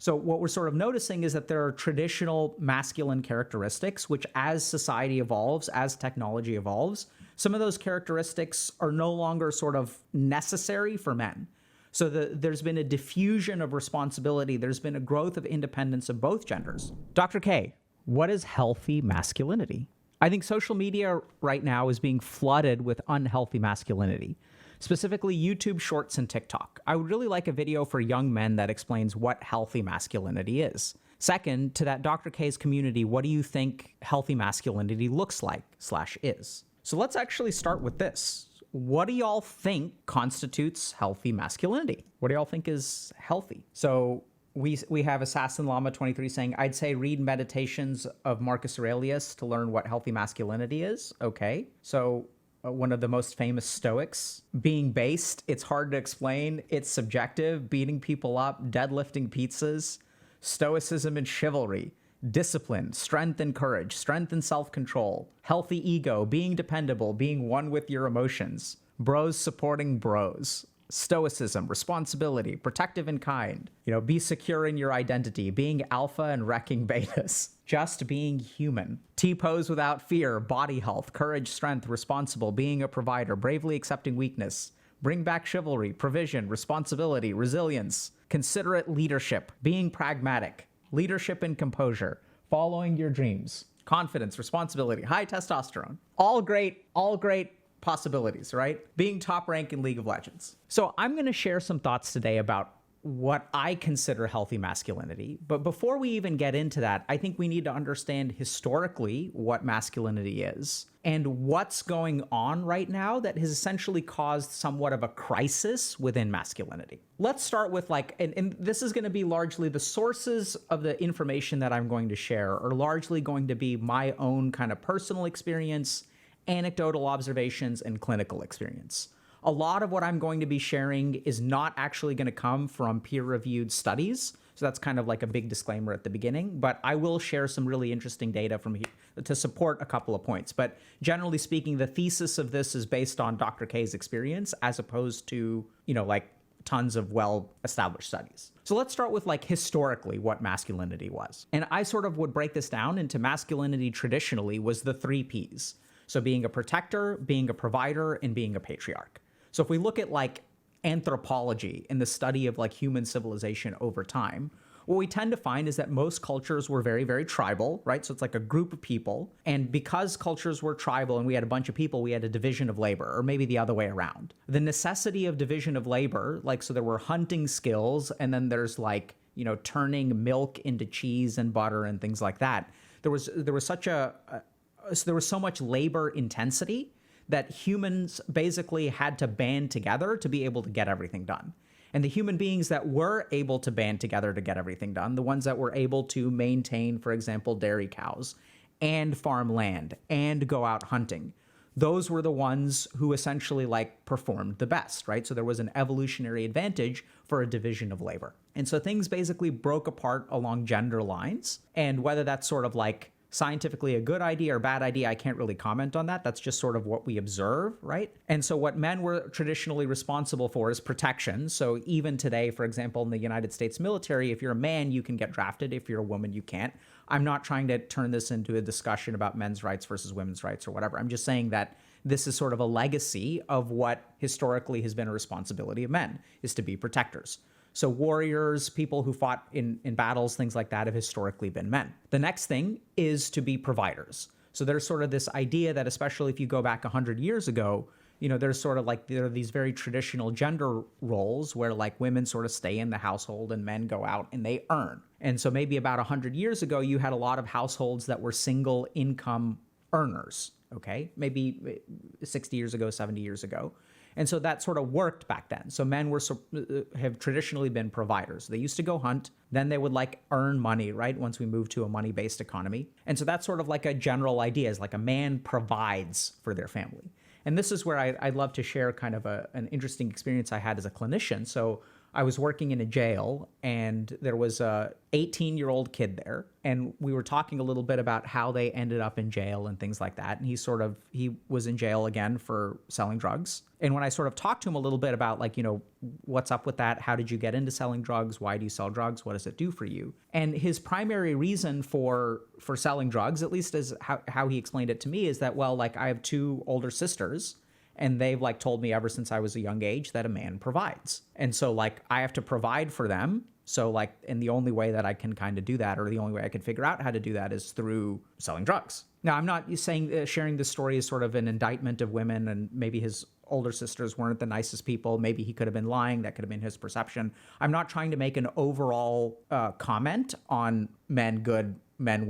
So what we're sort of noticing is that there are traditional masculine characteristics, which as society evolves, as technology evolves, some of those characteristics are no longer sort of necessary for men. So there's been a diffusion of responsibility. There's been a growth of independence of both genders. Dr. K, what is healthy masculinity? I think social media right now is being flooded with unhealthy masculinity, specifically YouTube Shorts and TikTok. I would really like a video for young men that explains what healthy masculinity is. Second, to that Dr. K's community, what do you think healthy masculinity looks like / is? So let's actually start with this. What do y'all think constitutes healthy masculinity? What do y'all think is healthy? So we have Assassin Llama 23 saying, I'd say read Meditations of Marcus Aurelius to learn what healthy masculinity is. Okay. So one of the most famous Stoics, being based, it's hard to explain, it's subjective, beating people up, deadlifting pizzas, stoicism and chivalry, discipline, strength and courage, strength and self-control, healthy ego, being dependable, being one with your emotions, bros supporting bros, stoicism, responsibility, protective and kind, be secure in your identity, being alpha and wrecking betas, just being human, T-pose without fear, body health, courage, strength, responsible, being a provider, bravely accepting weakness, bring back chivalry, provision, responsibility, resilience, considerate leadership, being pragmatic, leadership and composure, following your dreams, confidence, responsibility, high testosterone. All great possibilities, right? Being top rank in League of Legends. So I'm going to share some thoughts today about what I consider healthy masculinity. But before we even get into that, I think we need to understand historically what masculinity is and what's going on right now that has essentially caused somewhat of a crisis within masculinity. Let's start with and this is going to be largely the sources of the information that I'm going to share are largely going to be my own kind of personal experience, anecdotal observations, and clinical experience. A lot of what I'm going to be sharing is not actually going to come from peer-reviewed studies. So that's kind of like a big disclaimer at the beginning, but I will share some really interesting data from here to support a couple of points. But generally speaking, the thesis of this is based on Dr. K's experience as opposed to, tons of well-established studies. So let's start with historically what masculinity was. And I sort of would break this down into masculinity traditionally was the 3 Ps. So being a protector, being a provider, and being a patriarch. So if we look at anthropology and the study of human civilization over time, what we tend to find is that most cultures were very, very tribal, right? So it's like a group of people. And because cultures were tribal and we had a bunch of people, we had a division of labor, or maybe the other way around. The necessity of division of labor, so there were hunting skills, and then there's turning milk into cheese and butter and things like that. There was so much labor intensity that humans basically had to band together to be able to get everything done. And the human beings that were able to band together to get everything done, the ones that were able to maintain, for example, dairy cows and farm land and go out hunting, those were the ones who essentially performed the best, right? So there was an evolutionary advantage for a division of labor. And so things basically broke apart along gender lines. And whether that's sort of scientifically a good idea or bad idea, I can't really comment on that. That's just sort of what we observe, right? And so what men were traditionally responsible for is protection. So even today, for example, in the United States military, if you're a man, you can get drafted. If you're a woman, you can't. I'm not trying to turn this into a discussion about men's rights versus women's rights or whatever. I'm just saying that this is sort of a legacy of what historically has been a responsibility of men, is to be protectors. So warriors, people who fought in battles, things like that have historically been men. The next thing is to be providers. So there's sort of this idea that especially if you go back 100 years ago, there's sort of there are these very traditional gender roles where women sort of stay in the household and men go out and they earn. And so maybe about 100 years ago, you had a lot of households that were single income earners, okay? Maybe 60 years ago, 70 years ago. And so that sort of worked back then. So men have traditionally been providers. They used to go hunt, then they would earn money, right? Once we moved to a money-based economy. And so that's sort of a general idea, is a man provides for their family. And this is where I'd love to share kind of an interesting experience I had as a clinician. So I was working in a jail, and there was a 18-year-old kid there, and we were talking a little bit about how they ended up in jail and things like that. And he was in jail again for selling drugs. And when I sort of talked to him a little bit about, like, what's up with that? How did you get into selling drugs? Why do you sell drugs? What does it do for you? And his primary reason for selling drugs, at least as how he explained it to me, is that, well, like, I have two older sisters, and they've like told me ever since I was a young age that a man provides. And so like I have to provide for them. So like, and the only way that I can kind of do that, or the only way I can figure out how to do that, is through selling drugs. Now, I'm not saying sharing this story is sort of an indictment of women, and maybe his older sisters weren't the nicest people. Maybe he could have been lying. That could have been his perception. I'm not trying to make an overall comment on men good, men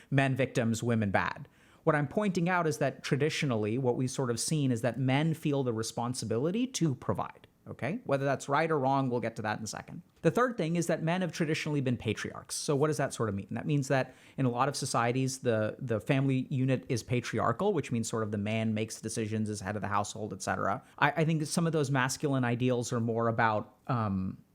victims, women bad. What I'm pointing out is that traditionally, what we've sort of seen is that men feel the responsibility to provide, okay? Whether that's right or wrong, we'll get to that in a second. The third thing is that men have traditionally been patriarchs. So what does that sort of mean? That means that in a lot of societies, the family unit is patriarchal, which means sort of the man makes decisions as head of the household, et cetera. I think that some of those masculine ideals are more about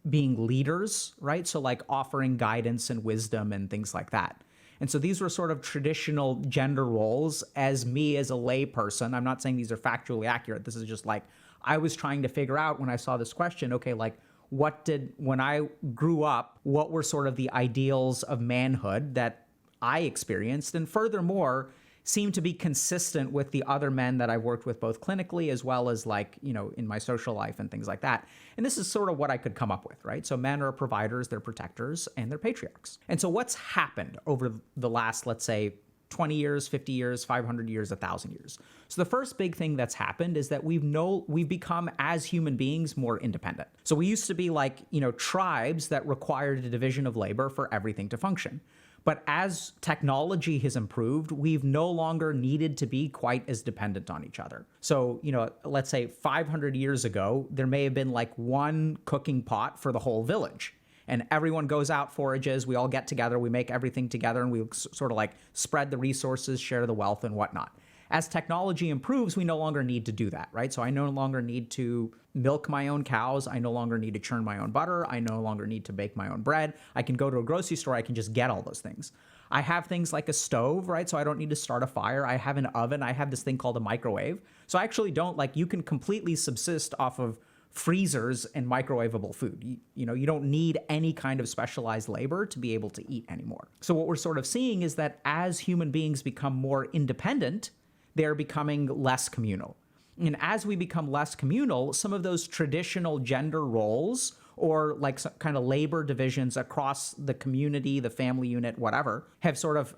being leaders, right? So like offering guidance and wisdom and things like that. And so these were sort of traditional gender roles. As me as a lay person, I'm not saying these are factually accurate. This is just like, I was trying to figure out when I saw this question, okay, like when I grew up, what were sort of the ideals of manhood that I experienced? And furthermore, seem to be consistent with the other men that I've worked with, both clinically as well as like, in my social life and things like that. And this is sort of what I could come up with, right? So men are providers, they're protectors, and they're patriarchs. And so what's happened over the last, let's say, 20 years, 50 years, 500 years, 1,000 years? So the first big thing that's happened is that we've become, as human beings, more independent. So we used to be like, tribes that required a division of labor for everything to function. But as technology has improved, we've no longer needed to be quite as dependent on each other. So, let's say 500 years ago, there may have been like one cooking pot for the whole village. And everyone goes out, forages, we all get together, we make everything together, and we sort of like spread the resources, share the wealth and whatnot. As technology improves, we no longer need to do that, right? So I no longer need to milk my own cows. I no longer need to churn my own butter. I no longer need to bake my own bread. I can go to a grocery store. I can just get all those things. I have things like a stove, right? So I don't need to start a fire. I have an oven. I have this thing called a microwave. So I actually don't you can completely subsist off of freezers and microwavable food. You don't need any kind of specialized labor to be able to eat anymore. So what we're sort of seeing is that as human beings become more independent, they're becoming less communal. And as we become less communal, some of those traditional gender roles or like some kind of labor divisions across the community, the family unit, whatever, have sort of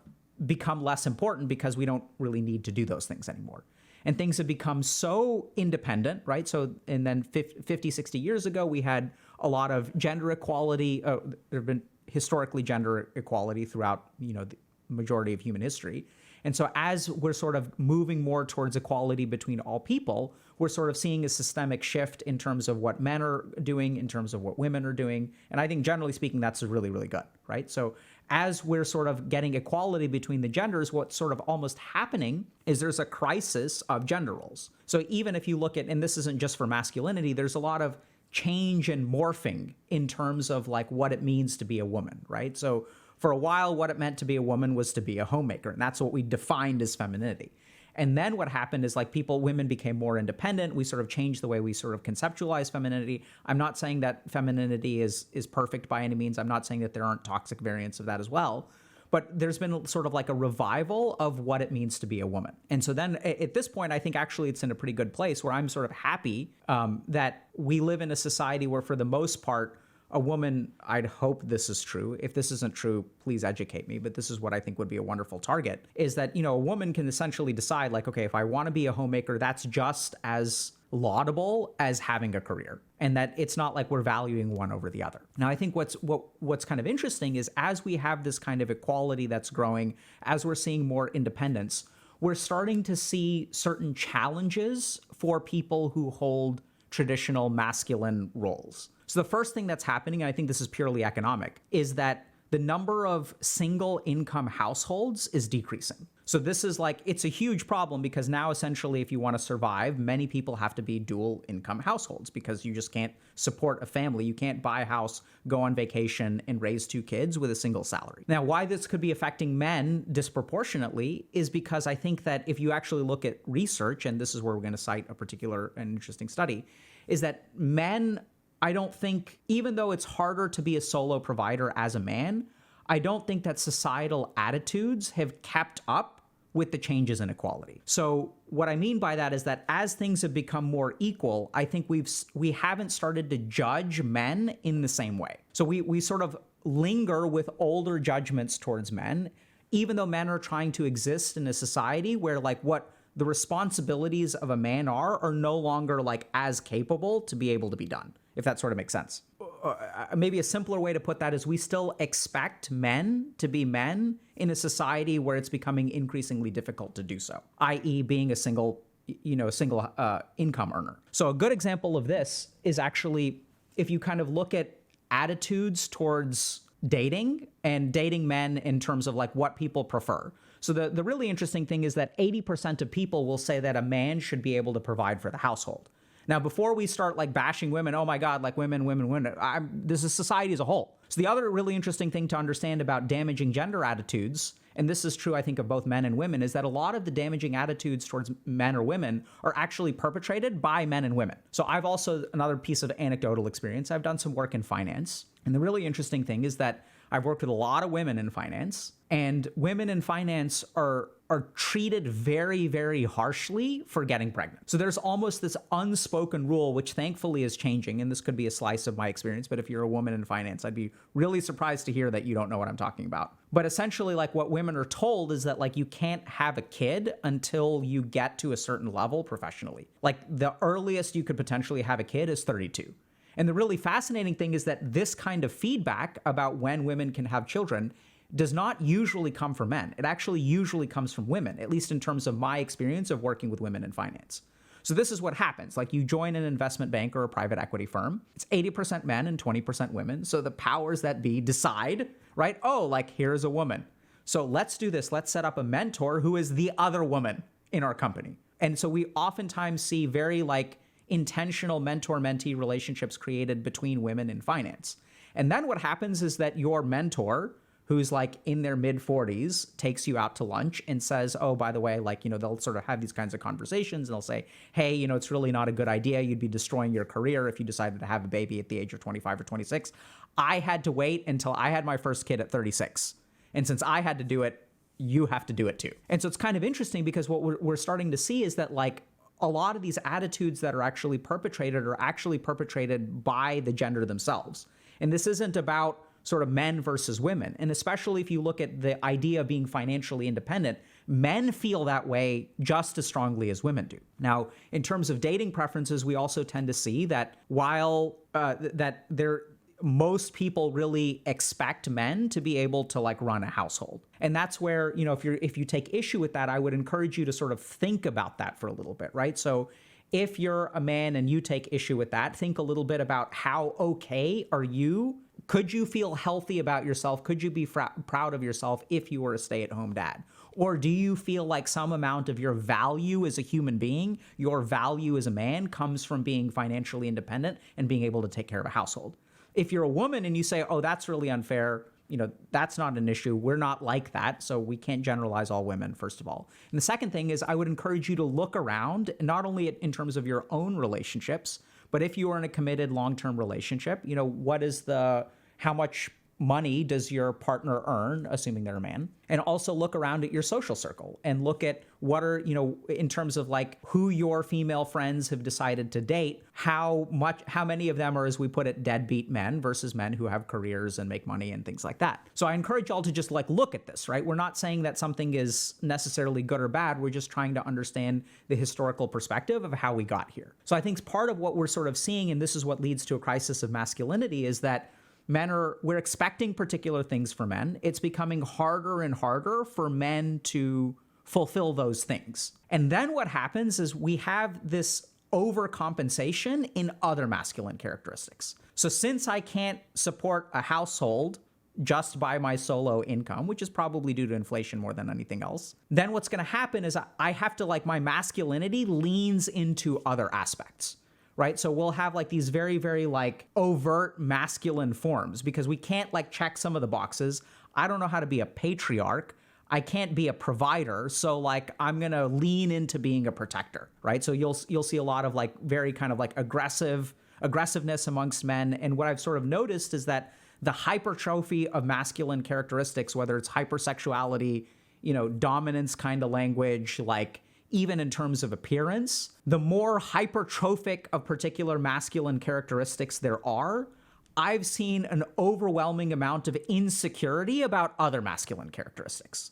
become less important because we don't really need to do those things anymore. And things have become so independent, right? So, and then 50, 60 years ago, we had a lot of gender equality. There have been historically gender equality throughout, the majority of human history. And so as we're sort of moving more towards equality between all people, we're sort of seeing a systemic shift in terms of what men are doing, in terms of what women are doing. And I think generally speaking, that's really, really good, right? So as we're sort of getting equality between the genders, what's sort of almost happening is there's a crisis of gender roles. So even if you look at, and this isn't just for masculinity, there's a lot of change and morphing in terms of like what it means to be a woman, right? So for a while, what it meant to be a woman was to be a homemaker, and that's what we defined as femininity. And then what happened is like women became more independent. We sort of changed the way we sort of conceptualize femininity. I'm not saying that femininity is perfect by any means. I'm not saying that there aren't toxic variants of that as well. But there's been sort of like a revival of what it means to be a woman. And so then at this point, I think actually it's in a pretty good place where I'm sort of happy that we live in a society where for the most part, a woman, I'd hope this is true. If this isn't true, please educate me. But this is what I think would be a wonderful target, is that, a woman can essentially decide like, okay, if I want to be a homemaker, that's just as laudable as having a career. And that it's not like we're valuing one over the other. Now, I think what's kind of interesting is as we have this kind of equality that's growing, as we're seeing more independence, we're starting to see certain challenges for people who hold traditional masculine roles. So the first thing that's happening, and I think this is purely economic, is that the number of single income households is decreasing. So this is like, it's a huge problem because now essentially if you want to survive, many people have to be dual income households because you just can't support a family. You can't buy a house, go on vacation, and raise 2 kids with a single salary. Now, why this could be affecting men disproportionately is because I think that if you actually look at research, and this is where we're going to cite a particular and interesting study, is that men, I don't think, even though it's harder to be a solo provider as a man, I don't think that societal attitudes have kept up with the changes in equality. So what I mean by that is that as things have become more equal, I think we haven't started to judge men in the same way. So we sort of linger with older judgments towards men, even though men are trying to exist in a society where like what the responsibilities of a man are no longer like as capable to be able to be done, if that sort of makes sense. Maybe a simpler way to put that is we still expect men to be men in a society where it's becoming increasingly difficult to do so, i.e. being a single income earner. So a good example of this is actually if you kind of look at attitudes towards dating and dating men in terms of like what people prefer. So the really interesting thing is that 80% of people will say that a man should be able to provide for the household. Now, before we start like bashing women, oh my God, like women, this is society as a whole. So the other really interesting thing to understand about damaging gender attitudes, and this is true, I think, of both men and women, is that a lot of the damaging attitudes towards men or women are actually perpetrated by men and women. So I've also, another piece of anecdotal experience, I've done some work in finance. And the really interesting thing is that I've worked with a lot of women in finance, and women in finance are treated very, very harshly for getting pregnant. So there's almost this unspoken rule, which thankfully is changing, and this could be a slice of my experience, but if you're a woman in finance, I'd be really surprised to hear that you don't know what I'm talking about. But essentially, like what women are told is that like you can't have a kid until you get to a certain level professionally. Like the earliest you could potentially have a kid is 32. And the really fascinating thing is that this kind of feedback about when women can have children does not usually come from men. It actually usually comes from women, at least in terms of my experience of working with women in finance. So this is what happens. Like you join an investment bank or a private equity firm, it's 80% men and 20% women. So the powers that be decide, right? Oh, like here's a woman. So let's do this. Let's set up a mentor who is the other woman in our company. And so we oftentimes see very like intentional mentor-mentee relationships created between women in finance. And then what happens is that your mentor, who's like in their mid-40s, takes you out to lunch and says, oh, by the way, like, they'll sort of have these kinds of conversations and they'll say, hey, it's really not a good idea. You'd be destroying your career if you decided to have a baby at the age of 25 or 26. I had to wait until I had my first kid at 36. And since I had to do it, you have to do it too. And so it's kind of interesting because what we're starting to see is that like a lot of these attitudes that are actually perpetrated by the gender themselves. And this isn't about sort of men versus women. And especially if you look at the idea of being financially independent, men feel that way just as strongly as women do. Now, in terms of dating preferences, we also tend to see that while most people really expect men to be able to like run a household. And that's where, if you take issue with that, I would encourage you to sort of think about that for a little bit, right? So if you're a man and you take issue with that, think a little bit about how okay are you? Could you feel healthy about yourself? Could you be proud of yourself if you were a stay-at-home dad? Or do you feel like some amount of your value as a human being, your value as a man, comes from being financially independent and being able to take care of a household? If you're a woman and you say, oh, that's really unfair, that's not an issue. We're not like that. So we can't generalize all women, first of all. And the second thing is I would encourage you to look around, not only in terms of your own relationships, but if you are in a committed long-term relationship, how much money does your partner earn, assuming they're a man? And also look around at your social circle and look at what are, in terms of like who your female friends have decided to date, how many of them are, as we put it, deadbeat men versus men who have careers and make money and things like that. So I encourage y'all to just like look at this, right? We're not saying that something is necessarily good or bad. We're just trying to understand the historical perspective of how we got here. So I think part of what we're sort of seeing, and this is what leads to a crisis of masculinity, is that we're expecting particular things for men. It's becoming harder and harder for men to fulfill those things. And then what happens is we have this overcompensation in other masculine characteristics. So since I can't support a household just by my solo income, which is probably due to inflation more than anything else, then what's going to happen is I have to, like, my masculinity leans into other aspects, right? So we'll have like these very, very like overt masculine forms because we can't like check some of the boxes. I don't know how to be a patriarch. I can't be a provider. So like I'm going to lean into being a protector, right? So you'll see a lot of like very kind of like aggressiveness amongst men. And what I've sort of noticed is that the hypertrophy of masculine characteristics, whether it's hypersexuality, dominance kind of language, like even in terms of appearance, the more hypertrophic of particular masculine characteristics there are, I've seen an overwhelming amount of insecurity about other masculine characteristics.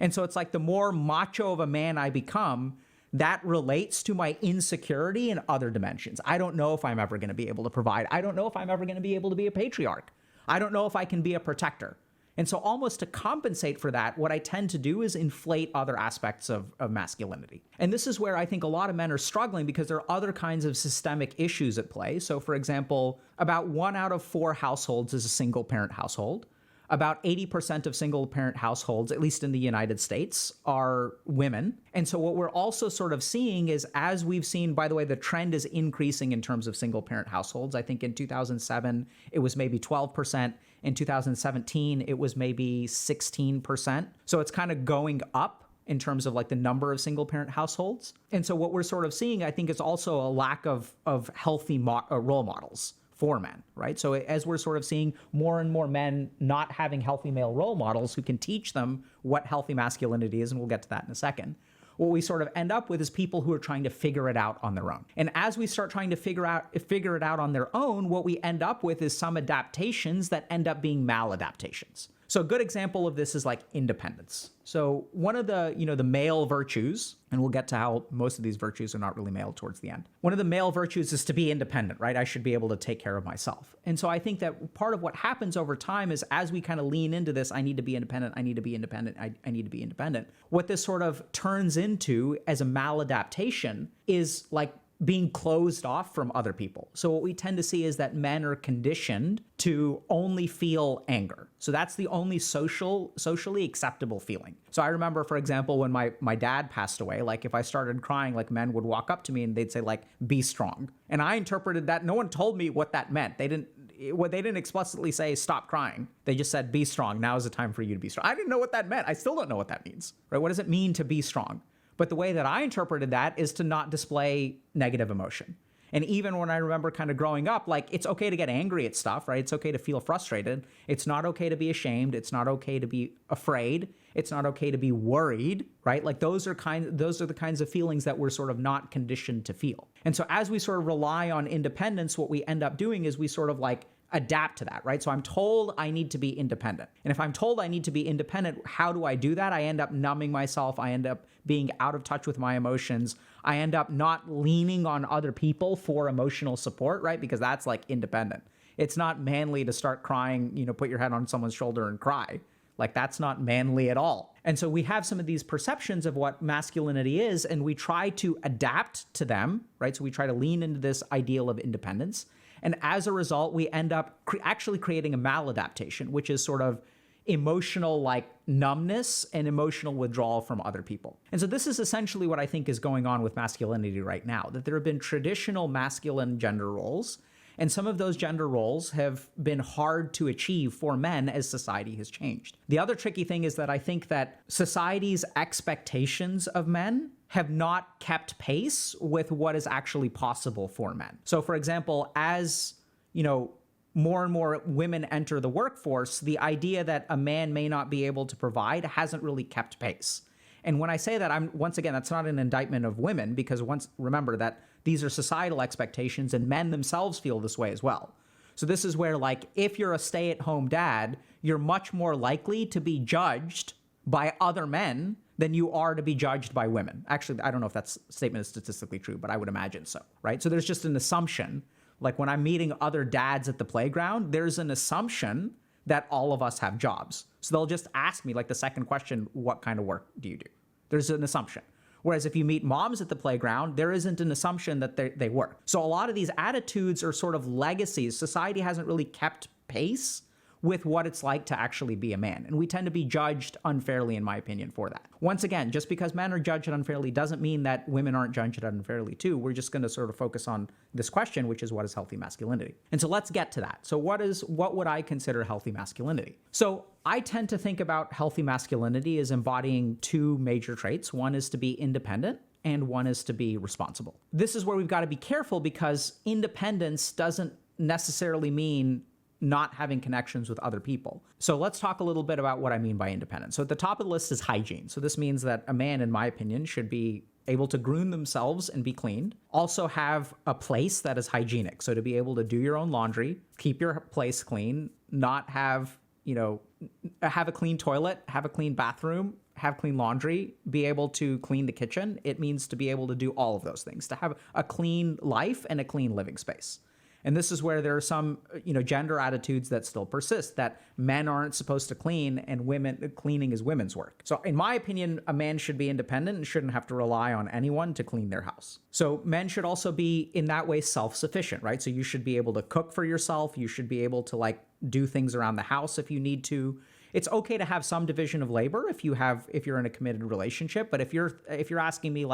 And so it's like the more macho of a man I become, that relates to my insecurity in other dimensions. I don't know if I'm ever going to be able to provide. I don't know if I'm ever going to be able to be a patriarch. I don't know if I can be a protector. And so almost to compensate for that, what I tend to do is inflate other aspects of masculinity. And this is where I think a lot of men are struggling because there are other kinds of systemic issues at play. So for example, about 1 out of 4 households is a single parent household. About 80% of single parent households, at least in the United States, are women. And so what we're also sort of seeing is, as we've seen, by the way, the trend is increasing in terms of single parent households. I think in 2007, it was maybe 12%. In 2017, it was maybe 16%. So it's kind of going up in terms of like the number of single parent households. And so what we're sort of seeing, I think, is also a lack of healthy role models for men, right? So as we're sort of seeing more and more men not having healthy male role models who can teach them what healthy masculinity is, and we'll get to that in a second, what we sort of end up with is people who are trying to figure it out on their own. And as we start trying to figure it out on their own, what we end up with is some adaptations that end up being maladaptations. So a good example of this is like independence. So one of the, the male virtues, and we'll get to how most of these virtues are not really male towards the end. One of the male virtues is to be independent, right? I should be able to take care of myself. And so I think that part of what happens over time is as we kind of lean into this, I need to be independent, I need to be independent, I need to be independent. What this sort of turns into as a maladaptation is like being closed off from other people. So what we tend to see is that men are conditioned to only feel anger. So that's the only socially acceptable feeling. So I remember, for example, when my dad passed away, like if I started crying, like men would walk up to me and they'd say like, be strong. And I interpreted that. No one told me what that meant. They didn't explicitly say, stop crying. They just said, be strong. Now is the time for you to be strong. I didn't know what that meant. I still don't know what that means, right? What does it mean to be strong? But the way that I interpreted that is to not display negative emotion. And even when I remember kind of growing up, like it's okay to get angry at stuff, right? It's okay to feel frustrated. It's not okay to be ashamed. It's not okay to be afraid. It's not okay to be worried, right? Like those are the kinds of feelings that we're sort of not conditioned to feel. And so as we sort of rely on independence, what we end up doing is we sort of like adapt to that, right? So I'm told I need to be independent. And if I'm told I need to be independent, how do I do that? I end up numbing myself. I end up being out of touch with my emotions. I end up not leaning on other people for emotional support, right? Because that's like independent. It's not manly to start crying, put your head on someone's shoulder and cry. Like that's not manly at all. And so we have some of these perceptions of what masculinity is, and we try to adapt to them, right? So we try to lean into this ideal of independence. And as a result, we end up actually creating a maladaptation, which is sort of emotional like numbness and emotional withdrawal from other people. And so this is essentially what I think is going on with masculinity right now, that there have been traditional masculine gender roles, and some of those gender roles have been hard to achieve for men as society has changed. The other tricky thing is that I think that society's expectations of men have not kept pace with what is actually possible for men. So for example, as more and more women enter the workforce, the idea that a man may not be able to provide hasn't really kept pace. And when I say that, once again, that's not an indictment of women, because remember that these are societal expectations and men themselves feel this way as well. So this is where, like, if you're a stay-at-home dad, you're much more likely to be judged by other men than you are to be judged by women. Actually, I don't know if that statement is statistically true, but I would imagine so, right? So there's just an assumption. Like when I'm meeting other dads at the playground, there's an assumption that all of us have jobs. So they'll just ask me, like the second question, what kind of work do you do? There's an assumption. Whereas if you meet moms at the playground, there isn't an assumption that they work. So a lot of these attitudes are sort of legacies. Society hasn't really kept pace with what it's like to actually be a man. And we tend to be judged unfairly, in my opinion, for that. Once again, just because men are judged unfairly doesn't mean that women aren't judged unfairly too. We're just going to sort of focus on this question, which is what is healthy masculinity? And so let's get to that. So what would I consider healthy masculinity? So I tend to think about healthy masculinity as embodying two major traits. One is to be independent, and one is to be responsible. This is where we've got to be careful, because independence doesn't necessarily mean not having connections with other people. So let's talk a little bit about what I mean by independence. So at the top of the list is hygiene. So this means that a man, in my opinion, should be able to groom themselves and be cleaned. Also have a place that is hygienic. So to be able to do your own laundry, keep your place clean, not have, have a clean toilet, have a clean bathroom, have clean laundry, be able to clean the kitchen. It means to be able to do all of those things, to have a clean life and a clean living space. And this is where there are some, gender attitudes that still persist, that men aren't supposed to clean and cleaning is women's work. So in my opinion, a man should be independent and shouldn't have to rely on anyone to clean their house. So men should also be, in that way, self-sufficient, right? So you should be able to cook for yourself. You should be able to do things around the house if you need to. It's okay to have some division of labor if you're in a committed relationship. But if you're asking me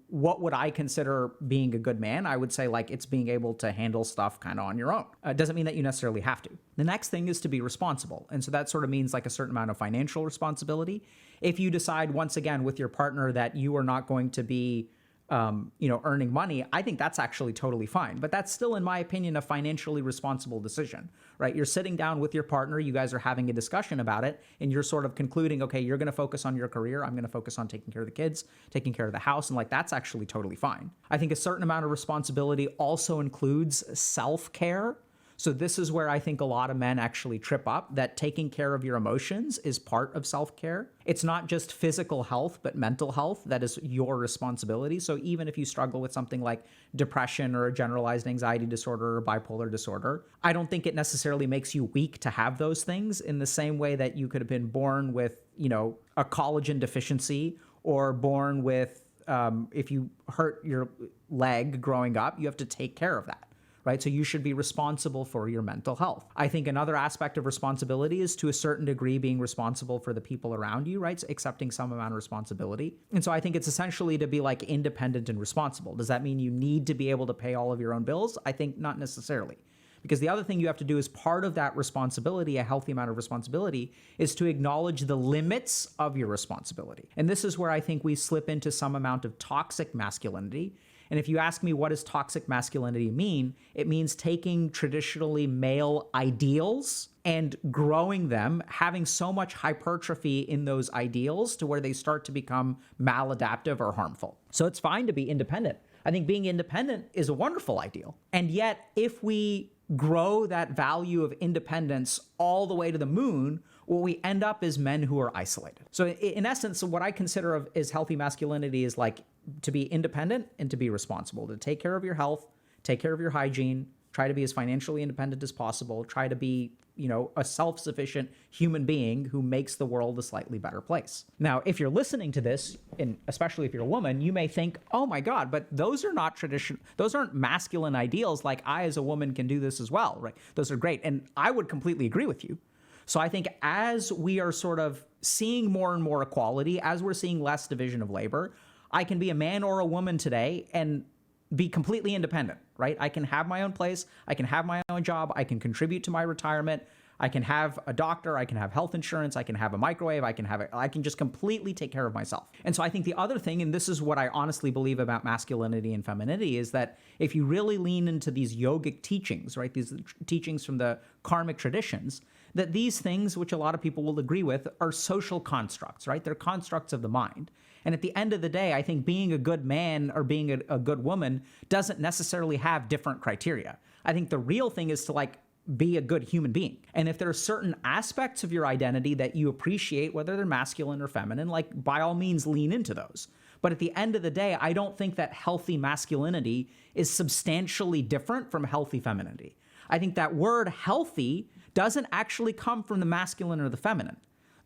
what would I consider being a good man? I would say it's being able to handle stuff kind of on your own. Doesn't mean that you necessarily have to. The next thing is to be responsible. And so that sort of means a certain amount of financial responsibility. If you decide, once again, with your partner that you are not going to be earning money, I think that's actually totally fine. But that's still, in my opinion, a financially responsible decision, right? You're sitting down with your partner, you guys are having a discussion about it, and you're sort of concluding, okay, you're going to focus on your career, I'm going to focus on taking care of the kids, taking care of the house, and that's actually totally fine. I think a certain amount of responsibility also includes self-care. So this is where I think a lot of men actually trip up, that taking care of your emotions is part of self-care. It's not just physical health, but mental health that is your responsibility. So even if you struggle with something like depression or a generalized anxiety disorder or bipolar disorder, I don't think it necessarily makes you weak to have those things, in the same way that you could have been born with, a collagen deficiency, or born with, if you hurt your leg growing up, you have to take care of that. Right? So you should be responsible for your mental health. I think another aspect of responsibility is, to a certain degree, being responsible for the people around you, right? So accepting some amount of responsibility. And so I think it's essentially to be independent and responsible. Does that mean you need to be able to pay all of your own bills? I think not necessarily. Because the other thing you have to do as part of that responsibility, a healthy amount of responsibility, is to acknowledge the limits of your responsibility. And this is where I think we slip into some amount of toxic masculinity. And if you ask me, what does toxic masculinity mean? It means taking traditionally male ideals and growing them, having so much hypertrophy in those ideals to where they start to become maladaptive or harmful. So it's fine to be independent. I think being independent is a wonderful ideal. And yet, if we grow that value of independence all the way to the moon, what we end up is men who are isolated. So in essence, what I consider as healthy masculinity is to be independent and to be responsible, to take care of your health, take care of your hygiene, try to be as financially independent as possible, try to be, a self-sufficient human being who makes the world a slightly better place. Now, if you're listening to this, and especially if you're a woman, you may think, oh my God, but those aren't masculine ideals. I as a woman can do this as well, right? Those are great. And I would completely agree with you. So I think as we are sort of seeing more and more equality, as we're seeing less division of labor, I can be a man or a woman today and be completely independent, right? I can have my own place. I can have my own job. I can contribute to my retirement. I can have a doctor. I can have health insurance. I can have a microwave. I can just completely take care of myself. And so I think the other thing, and this is what I honestly believe about masculinity and femininity, is that if you really lean into these yogic teachings, right, these teachings from the karmic traditions, that these things, which a lot of people will agree with, are social constructs, right? They're constructs of the mind. And at the end of the day, I think being a good man or being a good woman doesn't necessarily have different criteria. I think the real thing is to be a good human being. And if there are certain aspects of your identity that you appreciate, whether they're masculine or feminine, by all means lean into those. But at the end of the day, I don't think that healthy masculinity is substantially different from healthy femininity. I think that word healthy doesn't actually come from the masculine or the feminine.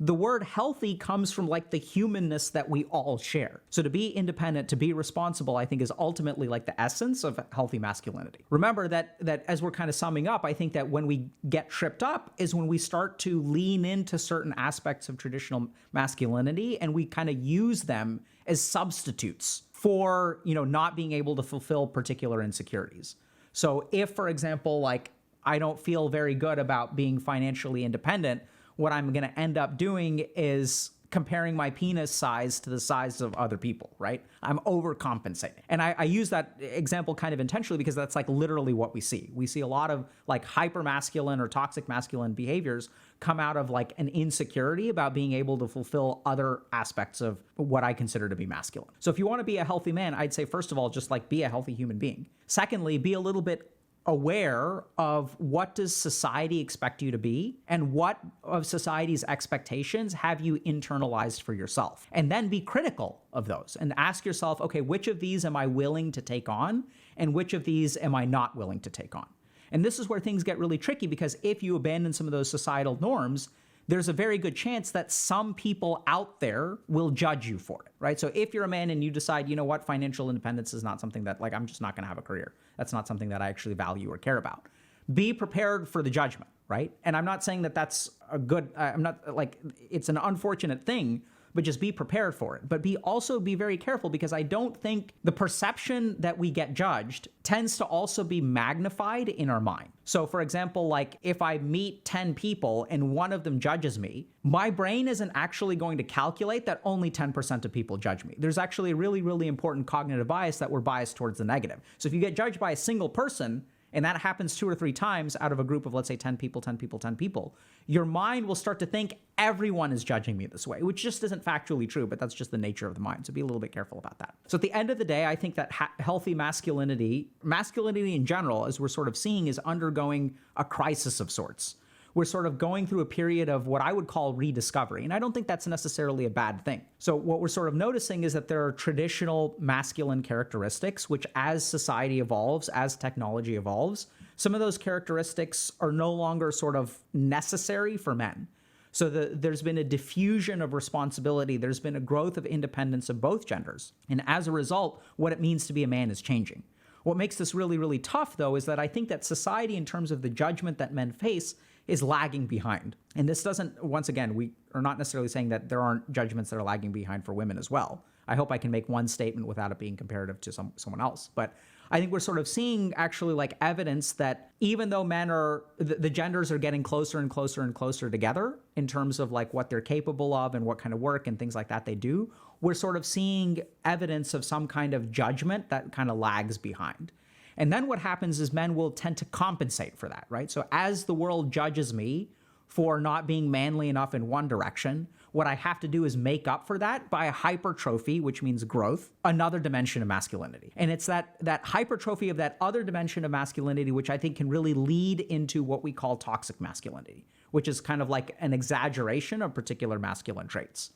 The word healthy comes from like the humanness that we all share. So to be independent, to be responsible, I think is ultimately like the essence of healthy masculinity. Remember that as we're kind of summing up, I think that when we get tripped up is when we start to lean into certain aspects of traditional masculinity and we kind of use them as substitutes for, not being able to fulfill particular insecurities. So if, for example, like I don't feel very good about being financially independent, what I'm going to end up doing is comparing my penis size to the size of other people, right? I'm overcompensating. And I use that example kind of intentionally because that's like literally what we see. We see a lot of like hyper masculine or toxic masculine behaviors come out of like an insecurity about being able to fulfill other aspects of what I consider to be masculine. So if you want to be a healthy man, I'd say, first of all, just like be a healthy human being. Secondly, be a little bit aware of what does society expect you to be and what of society's expectations have you internalized for yourself. And then be critical of those and ask yourself, okay, which of these am I willing to take on and which of these am I not willing to take on? And this is where things get really tricky because if you abandon some of those societal norms, there's a very good chance that some people out there will judge you for it, right? So if you're a man and you decide, you know what, financial independence is not something that like, I'm just not going to have a career. That's not something that I actually value or care about. Be prepared for the judgment, right? And I'm not saying that that's a good, I'm not like, it's an unfortunate thing, but just be prepared for it. But also be very careful because I don't think the perception that we get judged tends to also be magnified in our mind. So for example, like if I meet 10 people and one of them judges me, my brain isn't actually going to calculate that only 10% of people judge me. There's actually a really, really important cognitive bias that we're biased towards the negative. So if you get judged by a single person, and that happens 2 or 3 times out of a group of, let's say, 10 people, 10 people, 10 people, your mind will start to think everyone is judging me this way, which just isn't factually true, but that's just the nature of the mind. So be a little bit careful about that. So at the end of the day, I think that healthy masculinity in general, as we're sort of seeing, is undergoing a crisis of sorts. We're sort of going through a period of what I would call rediscovery. And I don't think that's necessarily a bad thing. So what we're sort of noticing is that there are traditional masculine characteristics, which as society evolves, as technology evolves, some of those characteristics are no longer sort of necessary for men. So there's been a diffusion of responsibility. There's been a growth of independence of both genders. And as a result, what it means to be a man is changing. What makes this really, really tough, though, is that I think that society, in terms of the judgment that men face, is lagging behind. And this doesn't, once again, we are not necessarily saying that there aren't judgments that are lagging behind for women as well. I hope I can make one statement without it being comparative to someone else. But I think we're sort of seeing actually like evidence that even though men are, the genders are getting closer and closer and closer together in terms of like what they're capable of and what kind of work and things like that they do, we're sort of seeing evidence of some kind of judgment that kind of lags behind. And then what happens is men will tend to compensate for that, right? So as the world judges me for not being manly enough in one direction, what I have to do is make up for that by hypertrophy, which means growth, another dimension of masculinity. And it's that hypertrophy of that other dimension of masculinity, which I think can really lead into what we call toxic masculinity, which is kind of like an exaggeration of particular masculine traits.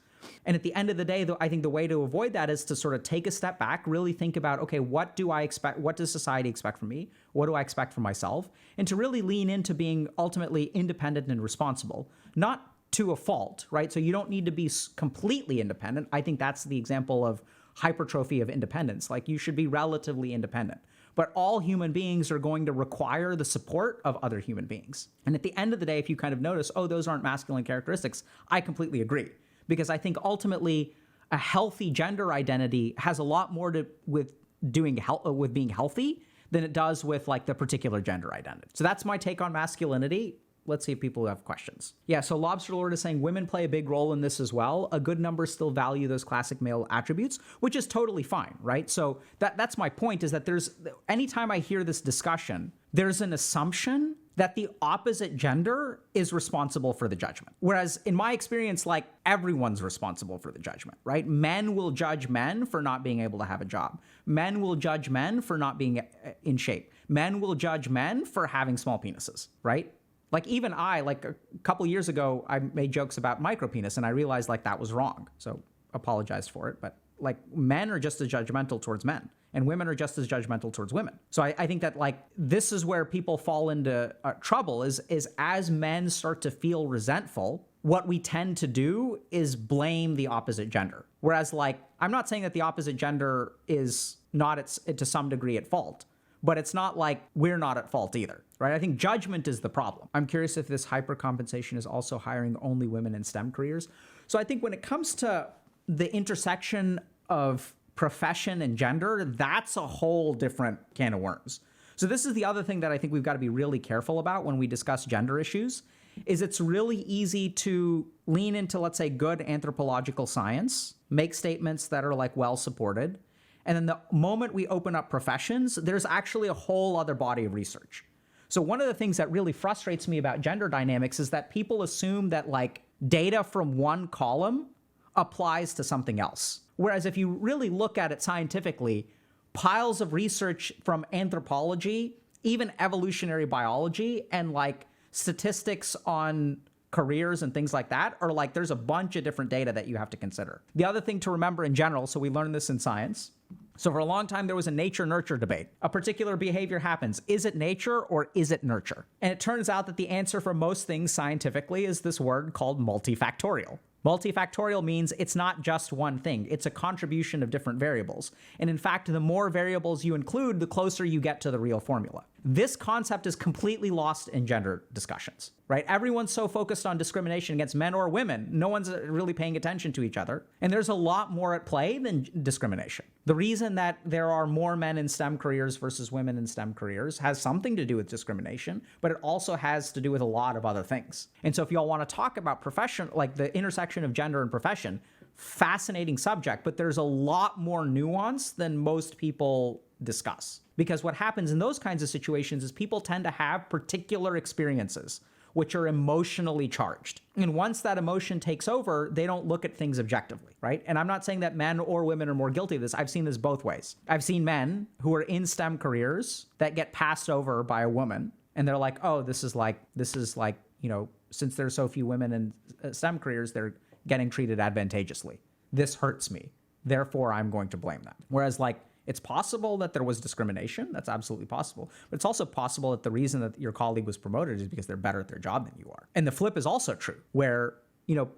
And at the end of the day, though, I think the way to avoid that is to sort of take a step back, really think about, okay, what do I expect? What does society expect from me? What do I expect from myself? And to really lean into being ultimately independent and responsible, not to a fault, right? So you don't need to be completely independent. I think that's the example of hypertrophy of independence. Like you should be relatively independent. But all human beings are going to require the support of other human beings. And at the end of the day, if you kind of notice, oh, those aren't masculine characteristics, I completely agree. Because I think ultimately a healthy gender identity has a lot more to with being healthy than it does with like the particular gender identity. So that's my take on masculinity. Let's see if people have questions. Yeah, so Lobster Lord is saying women play a big role in this as well. A good number still value those classic male attributes, which is totally fine, right? So that's my point, is that anytime I hear this discussion, there's an assumption that the opposite gender is responsible for the judgment. Whereas in my experience, like everyone's responsible for the judgment, right? Men will judge men for not being able to have a job. Men will judge men for not being in shape. Men will judge men for having small penises, right? Like even like a couple years ago, I made jokes about micropenis and I realized like that was wrong. So apologized for it, but like men are just as judgmental towards men, and women are just as judgmental towards women. So I think that like this is where people fall into trouble is as men start to feel resentful, what we tend to do is blame the opposite gender. Whereas like, I'm not saying that the opposite gender is not to some degree at fault, but it's not like we're not at fault either, right? I think judgment is the problem. I'm curious if this hypercompensation is also hiring only women in STEM careers. So I think when it comes to the intersection of profession and gender, that's a whole different can of worms. So this is the other thing that I think we've got to be really careful about when we discuss gender issues, is it's really easy to lean into, let's say, good anthropological science, make statements that are like well supported. And then the moment we open up professions, there's actually a whole other body of research. So one of the things that really frustrates me about gender dynamics is that people assume that like data from one column applies to something else. Whereas if you really look at it scientifically, piles of research from anthropology, even evolutionary biology, and like statistics on careers and things like that are like, there's a bunch of different data that you have to consider. The other thing to remember in general, so we learned this in science. So for a long time, there was a nature-nurture debate. A particular behavior happens. Is it nature or is it nurture? And it turns out that the answer for most things scientifically is this word called multifactorial. Multifactorial means it's not just one thing. It's a contribution of different variables. And in fact, the more variables you include, the closer you get to the real formula. This concept is completely lost in gender discussions, right? Everyone's so focused on discrimination against men or women. No one's really paying attention to each other. And there's a lot more at play than discrimination. The reason that there are more men in STEM careers versus women in STEM careers has something to do with discrimination, but it also has to do with a lot of other things. And so if y'all want to talk about profession, like the intersection of gender and profession, fascinating subject, but there's a lot more nuance than most people discuss. Because what happens in those kinds of situations is people tend to have particular experiences which are emotionally charged. And once that emotion takes over, they don't look at things objectively, right? And I'm not saying that men or women are more guilty of this. I've seen this both ways. I've seen men who are in STEM careers that get passed over by a woman, and they're like, oh, this is like, you know, since there's so few women in STEM careers, they're getting treated advantageously. This hurts me. Therefore, I'm going to blame them. Whereas like, it's possible that there was discrimination. That's absolutely possible. But it's also possible that the reason that your colleague was promoted is because they're better at their job than you are. And the flip is also true, where, you know,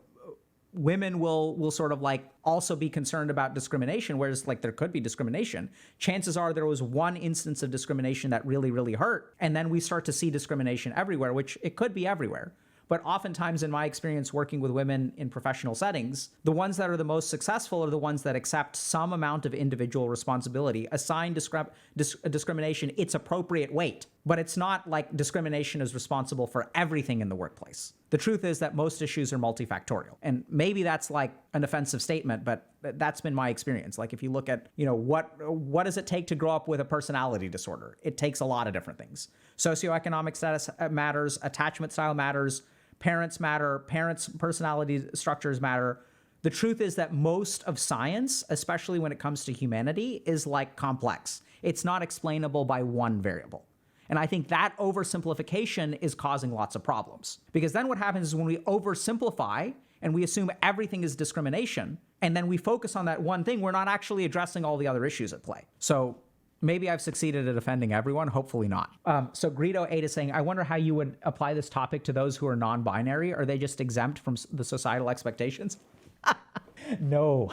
women will sort of like also be concerned about discrimination, whereas like there could be discrimination. Chances are there was one instance of discrimination that really, really hurt. And then we start to see discrimination everywhere, which it could be everywhere. But oftentimes in my experience working with women in professional settings, the ones that are the most successful are the ones that accept some amount of individual responsibility, assign discrimination its appropriate weight. But it's not like discrimination is responsible for everything in the workplace. The truth is that most issues are multifactorial. And maybe that's like an offensive statement, but that's been my experience. Like if you look at, you know, what does it take to grow up with a personality disorder? It takes a lot of different things. Socioeconomic status matters, attachment style matters, parents matter, parents' personality structures matter. The truth is that most of science, especially when it comes to humanity, is like complex. It's not explainable by one variable. And I think that oversimplification is causing lots of problems. Because then what happens is when we oversimplify and we assume everything is discrimination, and then we focus on that one thing, we're not actually addressing all the other issues at play. So maybe I've succeeded at offending everyone, hopefully not. So Greedo8 is saying, I wonder how you would apply this topic to those who are non-binary. Are they just exempt from the societal expectations? No.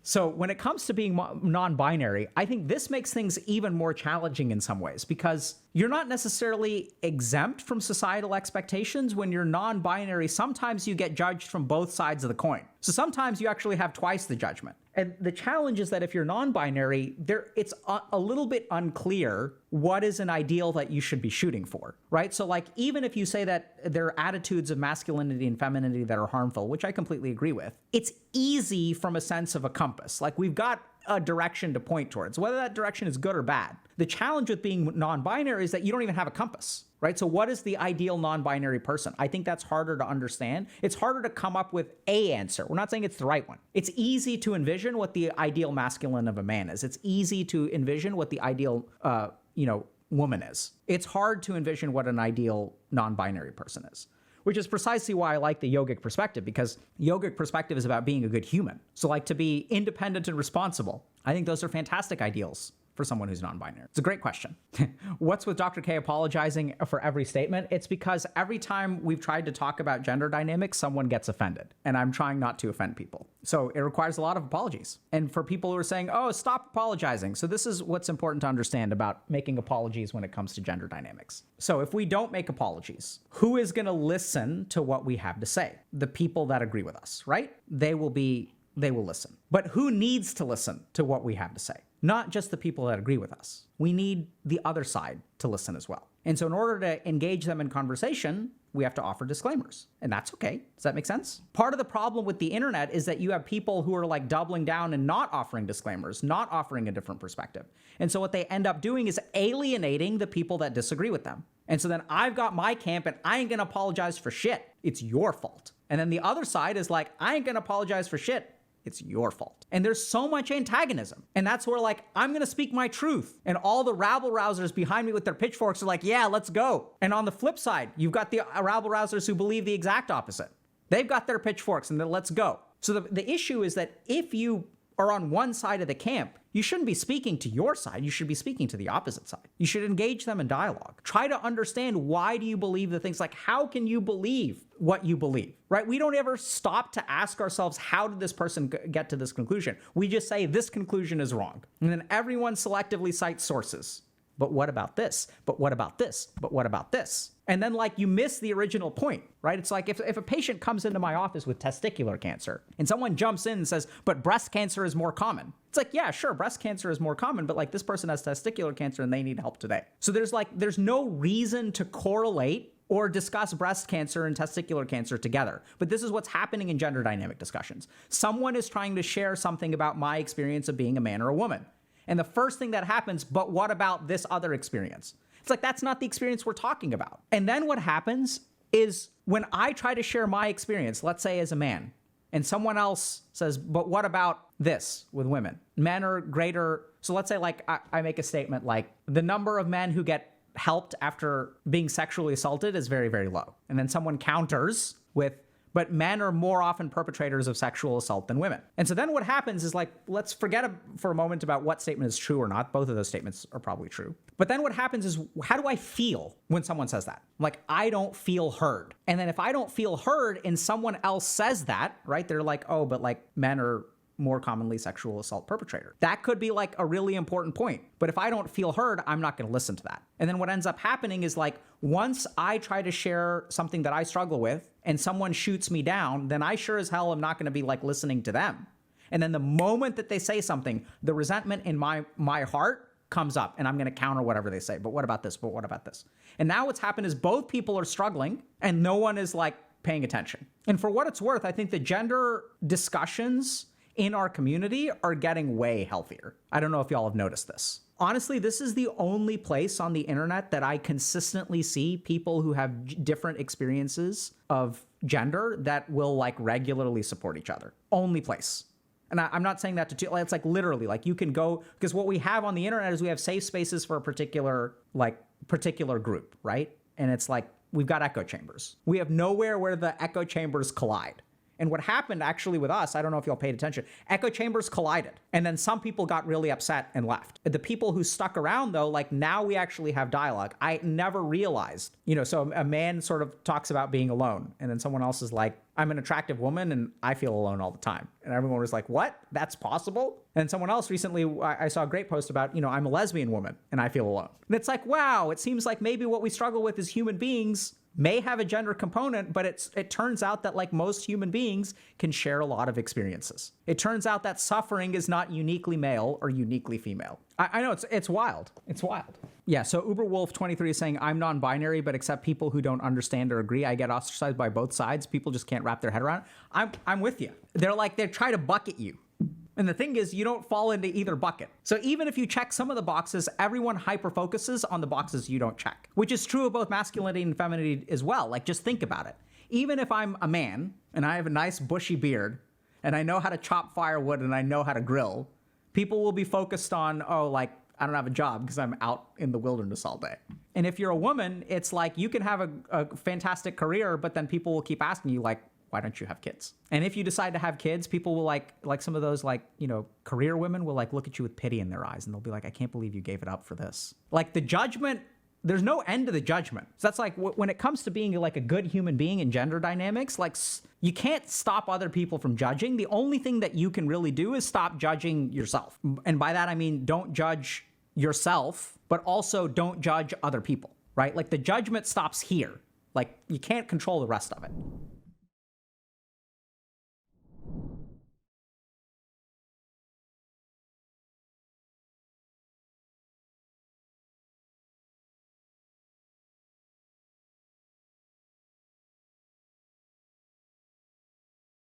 So when it comes to being non-binary, I think this makes things even more challenging in some ways, because you're not necessarily exempt from societal expectations. When you're non-binary, sometimes you get judged from both sides of the coin. So sometimes you actually have twice the judgment. And the challenge is that if you're non-binary, it's a little bit unclear what is an ideal that you should be shooting for, right? So like, even if you say that there are attitudes of masculinity and femininity that are harmful, which I completely agree with, it's easy from a sense of a compass. Like we've got a direction to point towards, whether that direction is good or bad. The challenge with being non-binary is that you don't even have a compass, right? So what is the ideal non-binary person? I think that's harder to understand. It's harder to come up with a answer. We're not saying it's the right one. It's easy to envision what the ideal masculine of a man is. It's easy to envision what the ideal, woman is. It's hard to envision what an ideal non-binary person is. which is precisely why I like the yogic perspective, because yogic perspective is about being a good human. So like to be independent and responsible. I think those are fantastic ideals for someone who's non-binary. It's a great question. What's with Dr. K apologizing for every statement? It's because every time we've tried to talk about gender dynamics, someone gets offended. And I'm trying not to offend people. So it requires a lot of apologies. And for people who are saying, oh, stop apologizing. So this is what's important to understand about making apologies when it comes to gender dynamics. So if we don't make apologies, who is going to listen to what we have to say? The people that agree with us, right? They will listen. But who needs to listen to what we have to say? Not just the people that agree with us. We need the other side to listen as well. And so in order to engage them in conversation, we have to offer disclaimers. And that's okay. Does that make sense? Part of the problem with the internet is that you have people who are like doubling down and not offering disclaimers, not offering a different perspective. And so what they end up doing is alienating the people that disagree with them. And so then I've got my camp and I ain't gonna apologize for shit. It's your fault. And then the other side is like, I ain't gonna apologize for shit. It's your fault. And there's so much antagonism. And that's where like, I'm going to speak my truth. And all the rabble-rousers behind me with their pitchforks are like, yeah, let's go. And on the flip side, you've got the rabble-rousers who believe the exact opposite. They've got their pitchforks and they're let's go. So the issue is that if you are on one side of the camp, you shouldn't be speaking to your side. You should be speaking to the opposite side. You should engage them in dialogue. Try to understand, why do you believe the things? Like, how can you believe what you believe, right? We don't ever stop to ask ourselves, how did this person get to this conclusion? We just say this conclusion is wrong. And then everyone selectively cites sources. But what about this? But what about this? But what about this? And then like you miss the original point, right? It's like if a patient comes into my office with testicular cancer and someone jumps in and says, but breast cancer is more common. It's like, yeah, sure, breast cancer is more common, but like this person has testicular cancer and they need help today. So there's no reason to correlate or discuss breast cancer and testicular cancer together. But this is what's happening in gender dynamic discussions. Someone is trying to share something about my experience of being a man or a woman. And the first thing that happens, but what about this other experience? It's like, that's not the experience we're talking about. And then what happens is when I try to share my experience, let's say as a man, and someone else says, but what about this with women? Men are greater. So let's say like I make a statement like the number of men who get helped after being sexually assaulted is very, very low. And then someone counters with, but men are more often perpetrators of sexual assault than women. And so then what happens is like, let's forget for a moment about what statement is true or not. Both of those statements are probably true. But then what happens is, how do I feel when someone says that? Like, I don't feel heard. And then if I don't feel heard and someone else says that, right? They're like, oh, but like men are more commonly sexual assault perpetrator. That could be like a really important point. But if I don't feel heard, I'm not going to listen to that. And then what ends up happening is like, once I try to share something that I struggle with and someone shoots me down, then I sure as hell am not going to be like listening to them. And then the moment that they say something, the resentment in my heart comes up and I'm going to counter whatever they say. But what about this? But what about this? And now what's happened is both people are struggling and no one is like paying attention. And for what it's worth, I think the gender discussions in our community are getting way healthier. I don't know if y'all have noticed this. Honestly, this is the only place on the internet that I consistently see people who have different experiences of gender that will like regularly support each other. Only place. And I'm not saying that to, it's like literally like you can go, because what we have on the internet is we have safe spaces for a particular group, right? And it's like, we've got echo chambers. We have nowhere where the echo chambers collide. And what happened actually with us, I don't know if y'all paid attention, echo chambers collided. And then some people got really upset and left. The people who stuck around though, like now we actually have dialogue. I never realized, so a man sort of talks about being alone. And then someone else is like, I'm an attractive woman and I feel alone all the time. And everyone was like, what? That's possible? And someone else recently, I saw a great post about, I'm a lesbian woman and I feel alone. And it's like, wow, it seems like maybe what we struggle with as human beings may have a gender component, but it turns out that like most human beings can share a lot of experiences. It turns out that suffering is not uniquely male or uniquely female. I know it's wild. It's wild. Yeah, so UberWolf23 is saying, I'm non-binary, but accept people who don't understand or agree. I get ostracized by both sides. People just can't wrap their head around it. I'm with you. They're trying to bucket you. And the thing is, you don't fall into either bucket. So even if you check some of the boxes, everyone hyper-focuses on the boxes you don't check, which is true of both masculinity and femininity as well. Like, just think about it. Even if I'm a man and I have a nice bushy beard and I know how to chop firewood and I know how to grill, people will be focused on, I don't have a job because I'm out in the wilderness all day. And if you're a woman, it's like you can have a fantastic career, but then people will keep asking you like, why don't you have kids? And if you decide to have kids, people will like some of those like, you know, career women will like look at you with pity in their eyes and they'll be like, I can't believe you gave it up for this. Like the judgment, there's no end to the judgment. So that's like when it comes to being like a good human being in gender dynamics, like you can't stop other people from judging. The only thing that you can really do is stop judging yourself. And by that, I mean, don't judge yourself, but also don't judge other people, right? Like the judgment stops here. Like you can't control the rest of it.